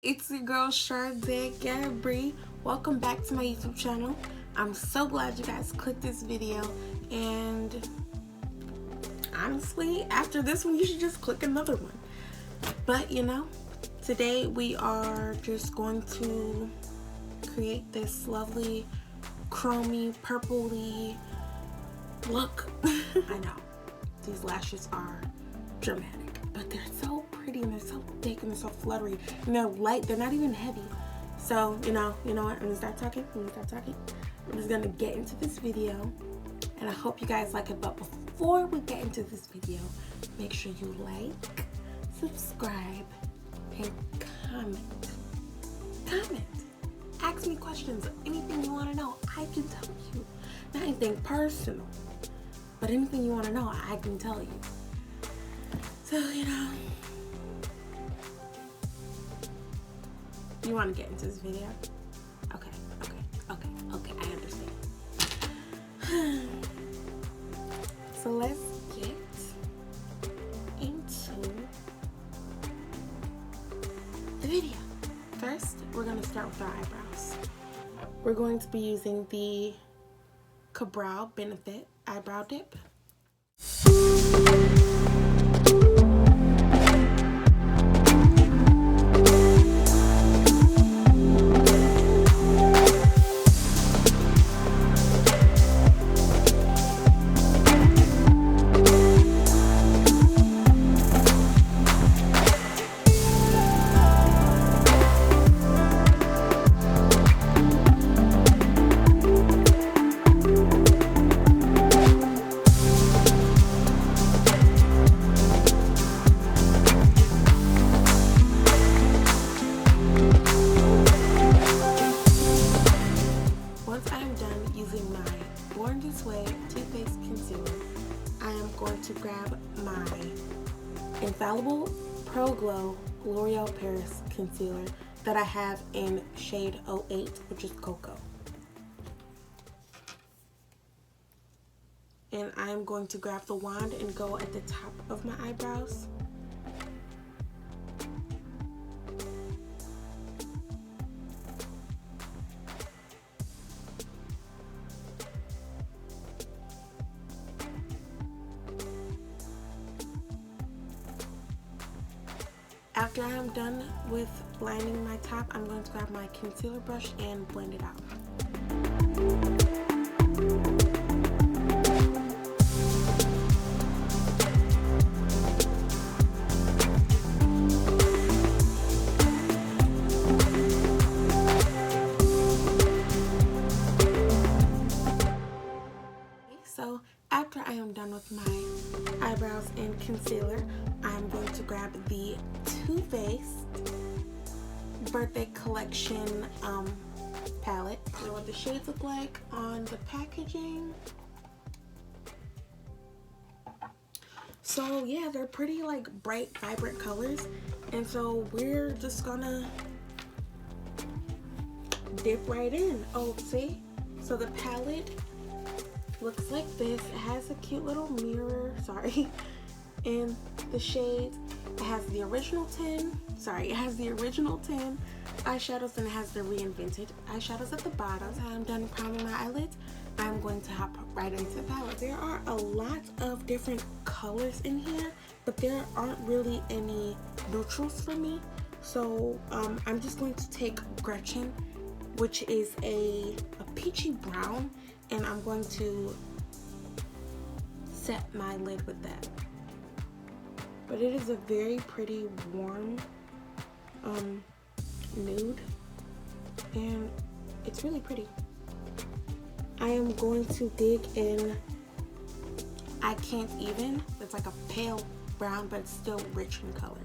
It's your girl Sharday Gabri. Welcome back to my YouTube channel. I'm so glad you guys clicked this video, and honestly, after this one you should just click another one. But today we are just going to create this lovely chromy purpley look. I know these lashes are dramatic, but they're so pretty and they're so thick and they're so fluttery and they're light. They're not even heavy. So you know what, I'm gonna start talking. I'm just gonna get into this video, and I hope you guys like it. But before we get into this video, make sure you like, subscribe, and comment. Ask me questions, anything you want to know, I can tell you. Not anything personal, but anything you want to know, I can tell you. So, you want to get into this video? Okay, I understand. So let's get into the video. First, we're going to start with our eyebrows. We're going to be using the Cabral Benefit Eyebrow Dip. Grab my Infallible Pro Glow L'Oreal Paris concealer that I have in shade 08, which is Cocoa. And I'm going to grab the wand and go at the top of my eyebrows. After I am done with lining my top, I'm going to grab my concealer brush and blend it out. So after I am done with my eyebrows and concealer, I'm going to grab the Too Faced Birthday Collection palette. So what the shades look like on the packaging. So yeah, they're pretty like bright, vibrant colors, and so we're just gonna dip right in. Oh, see? So the palette looks like this. It has a cute little mirror, and the shades. It has the original 10 eyeshadows, and it has the reinvented eyeshadows at the bottom. I'm done priming my eyelids. I'm going to hop right into the palette. There are a lot of different colors in here, but there aren't really any neutrals for me. So I'm just going to take Gretchen, which is a peachy brown, and I'm going to set my lid with that. But it is a very pretty warm nude, and it's really pretty. I am going to dig in I Can't Even. It's like a pale brown, but it's still rich in color.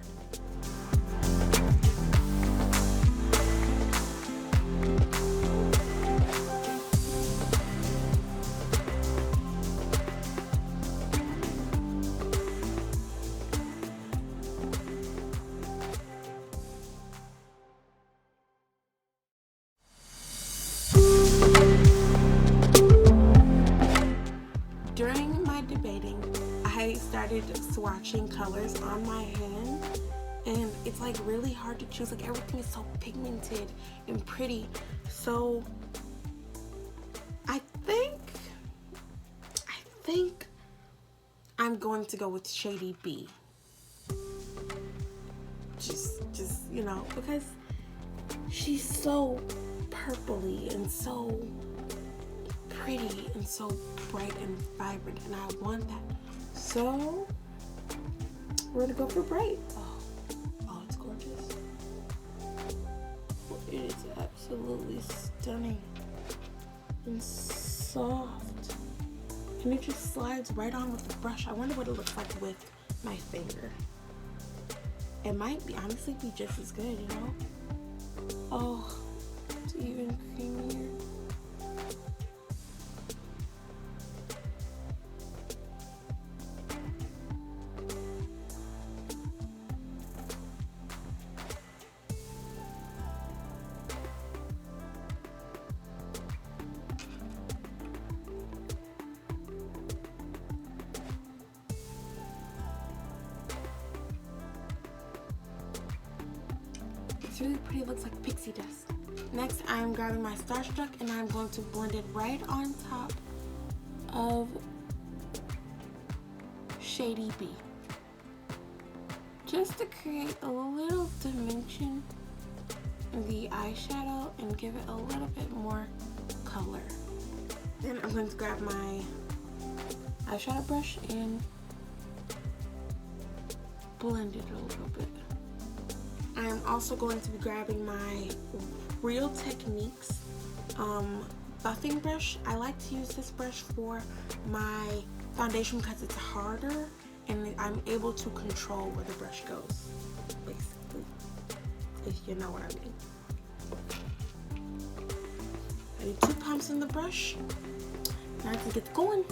During my debating, I started swatching colors on my hand, and it's like really hard to choose. Like everything is so pigmented and pretty. So I think I'm going to go with Shady B. Just you know, because she's so purpley and so pretty and so bright and vibrant, and I want that. So we're gonna go for bright. Oh, it's gorgeous. It is absolutely stunning and soft, and it just slides right on with the brush. I wonder what it looks like with my finger. It might be honestly be just as good, you know. Oh, it's even creamier. It's really pretty. It looks like pixie dust. Next, I'm grabbing my Starstruck and I'm going to blend it right on top of Shady B, just to create a little dimension in the eyeshadow and give it a little bit more color. Then I'm going to grab my eyeshadow brush and blend it a little bit. I'm also going to be grabbing my Real Techniques buffing brush. I like to use this brush for my foundation because it's harder and I'm able to control where the brush goes, basically, if you know what I mean. I do 2 pumps in the brush. Now I can get going.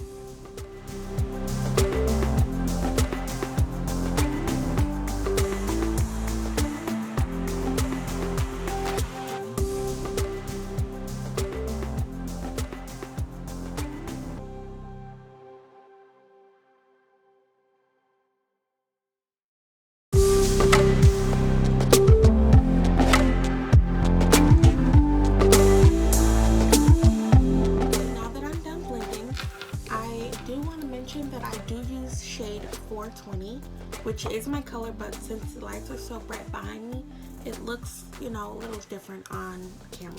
That I do use shade 420, which is my color, but since the lights are so bright behind me, it looks, you know, a little different on camera.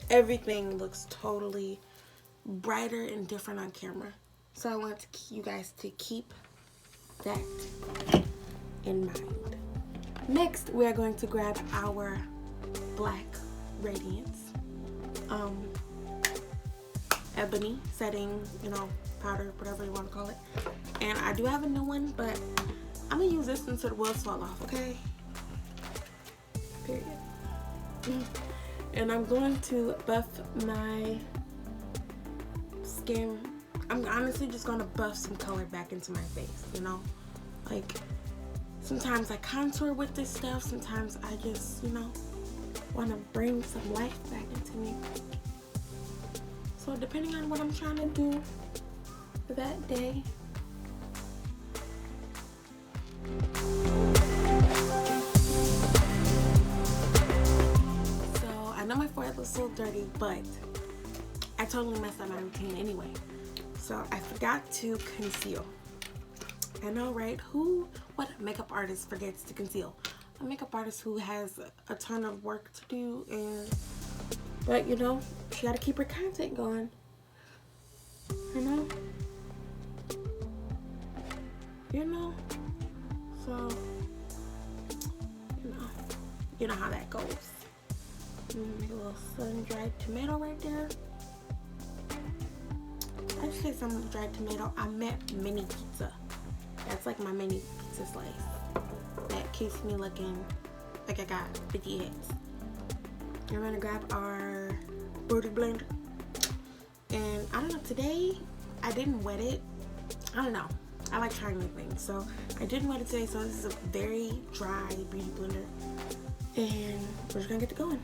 Everything looks totally brighter and different on camera, so I want you guys to keep that in mind. Next, we are going to grab our black radiance ebony setting, you know, powder, whatever you want to call it. And I do have a new one, but I'm gonna use this until the wheels fall off, okay? Period. And I'm going to buff my skin. I'm honestly just gonna buff some color back into my face, you know? Like, sometimes I contour with this stuff, sometimes I just, you know, want to bring some life back into me. So depending on what I'm trying to do that day. So I know my forehead looks a little dirty, but I totally messed up my routine anyway. So I forgot to conceal. I know, right? What makeup artist forgets to conceal? A makeup artist who has a ton of work to do, but you know, she gotta keep her content going. You know, so you know how that goes. Make a little sun-dried tomato right there. I just say some dried tomato. I meant mini pizza. That's like my mini pizza slice. That keeps me looking like I got 50 hits. We're gonna grab our beauty blender. And I don't know, today I didn't wet it. I don't know. I like trying new things. So I didn't wet it today, so this is a very dry beauty blender. And we're just gonna get to going.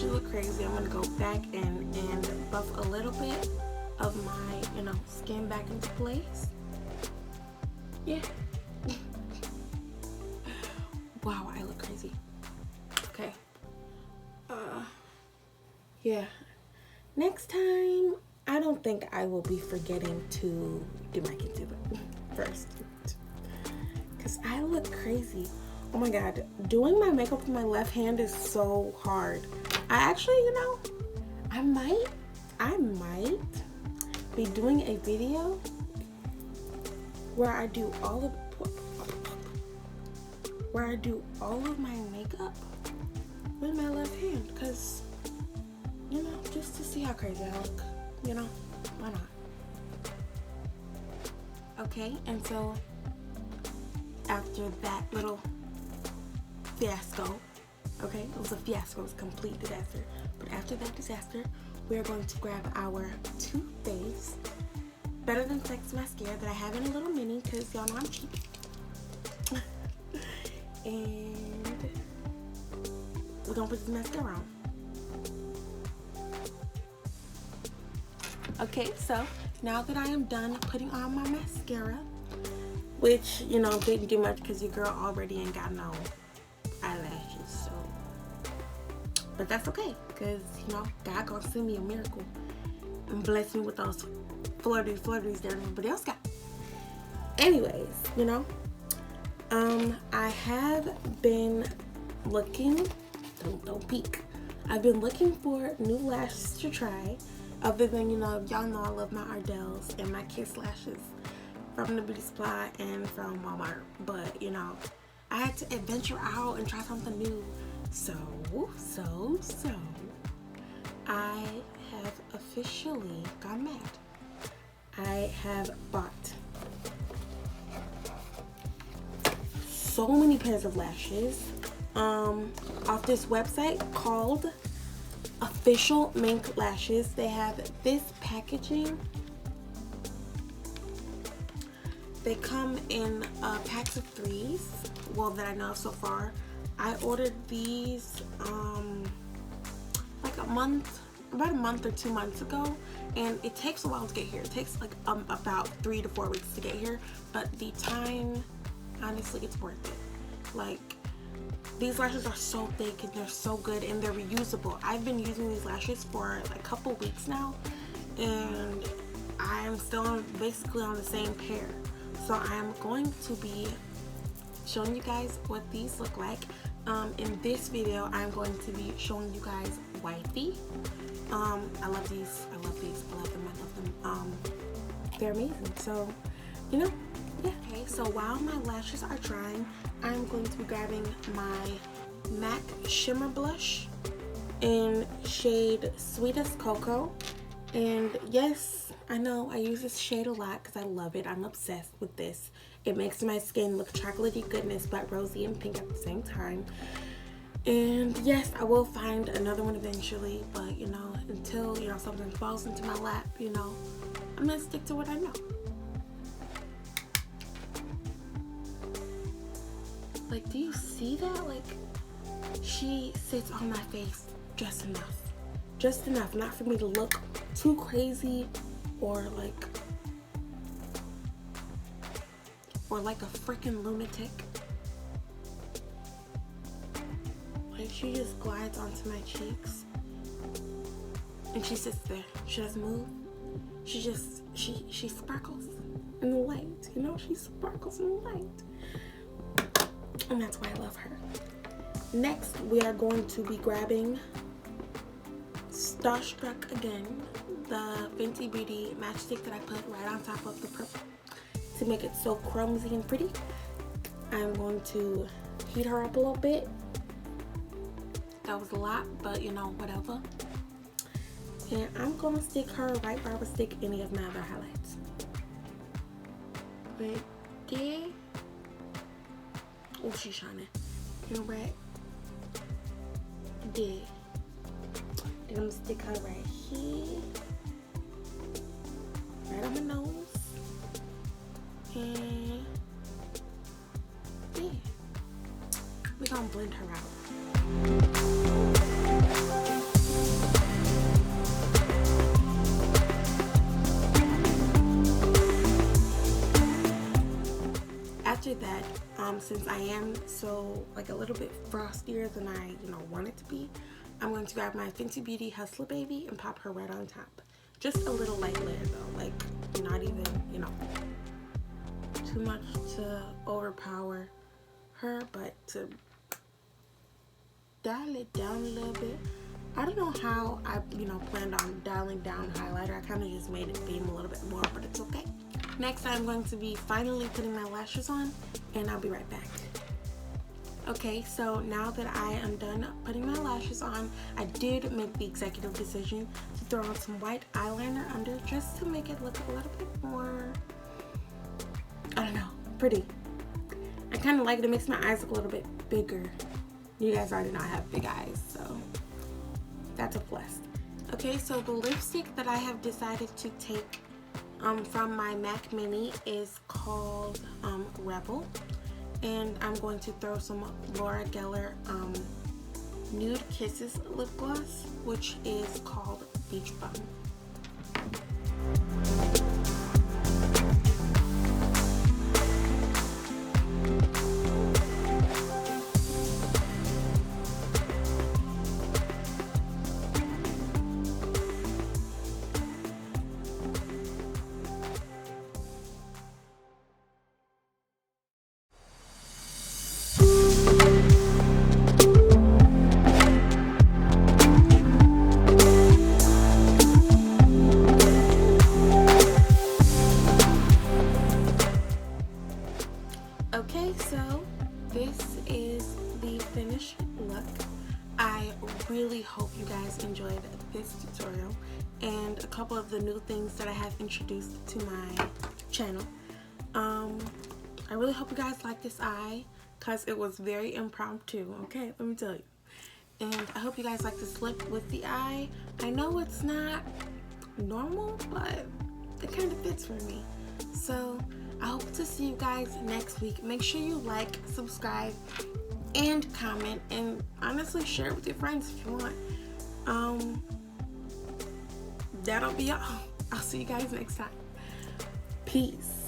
look crazy, I'm gonna go back and buff a little bit of my, you know, skin back into place. Yeah. Wow, I look crazy. Okay. Yeah. Next time, I don't think I will be forgetting to do my concealer first. Because I look crazy. Oh my god, doing my makeup with my left hand is so hard. I actually, you know, I might be doing a video where I do all of my makeup with my left hand, because, you know, just to see how crazy I look, you know, why not? Okay, and so after that little fiasco, okay, it was a fiasco, it was a complete disaster, but after that disaster, we are going to grab our Too Faced Better Than Sex mascara that I have in a little mini, because y'all know I'm cheap. And we're gonna put this mascara on. Okay, so now that I am done putting on my mascara, which, you know, didn't do much because your girl already ain't got no eyelashes, so, but that's okay, because, you know, God gonna send me a miracle and bless me with those flirties that everybody else got. Anyways, you know, I have been looking, don't peek, I've been looking for new lashes to try, other than, you know, y'all know I love my Ardell's and my Kiss lashes from the Beauty Supply and from Walmart, but, you know, I had to adventure out and try something new, so I have officially gone mad. I have bought so many pairs of lashes off this website called Official Mink Lashes. They have this packaging. They come in packs of 3s, well, that I know of so far. I ordered these like about a month or 2 months ago, and it takes a while to get here. It takes like about 3 to 4 weeks to get here, but the time, honestly, it's worth it. Like, these lashes are so thick and they're so good and they're reusable. I've been using these lashes for a couple weeks now, and I'm still basically on the same pair. So I'm going to be showing you guys what these look like. In this video, I'm going to be showing you guys wifey. I love these. I love them. They're amazing. So, you know, yeah. Okay, so while my lashes are drying, I'm going to be grabbing my MAC Shimmer Blush in shade Sweetest Cocoa. And yes, I know I use this shade a lot because I love it. I'm obsessed with this. It makes my skin look chocolatey goodness, but rosy and pink at the same time. And yes, I will find another one eventually, but, you know, until, you know, something falls into my lap, you know, I'm gonna stick to what I know. Like, do you see that? Like, she sits on my face just enough. Just enough, not for me to look too crazy or like a freaking lunatic. Like, she just glides onto my cheeks and she sits there. She doesn't move. She sparkles in the light, you know? She sparkles in the light. And that's why I love her. Next, we are going to be grabbing Starstruck again, the Fenty Beauty matchstick that I put right on top of the purple to make it so chromey and pretty. I'm going to heat her up a little bit. That was a lot, but, you know, whatever. And I'm going to stick her right where I would stick any of my other highlights. Right there. Oh, she's shining. And right there. Then I'm going to stick her right here. Right on her nose. And yeah. We're going to blend her out. since I am so like a little bit frostier than I want it to be, I'm going to grab my Fenty Beauty Hustler Baby and pop her right on top. Just a little light layer though, like not even too much to overpower her, but to dial it down a little bit. I don't know how I planned on dialing down highlighter. I kind of just made it beam a little bit more, but it's okay. Next, I'm going to be finally putting my lashes on, and I'll be right back. Okay, so now that I am done putting my lashes on, I did make the executive decision to throw on some white eyeliner under just to make it look a little bit more, I don't know, pretty. I kind of like it. It makes my eyes look a little bit bigger. You guys already know I have big eyes, so that's a plus. Okay, so the lipstick that I have decided to take from my MAC Mini is called Rebel. And I'm going to throw some Laura Geller Nude Kisses lip gloss, which is called Beach Bum. Okay, so this is the finished look. I really hope you guys enjoyed this tutorial and a couple of the new things that I have introduced to my channel. I really hope you guys like this eye because it was very impromptu, okay? Let me tell you. And I hope you guys like this lip with the eye. I know it's not normal, but it kind of fits for me. So I hope to see you guys next week. Make sure you like, subscribe, and comment, and honestly share it with your friends if you want. That'll be all. I'll see you guys next time. Peace.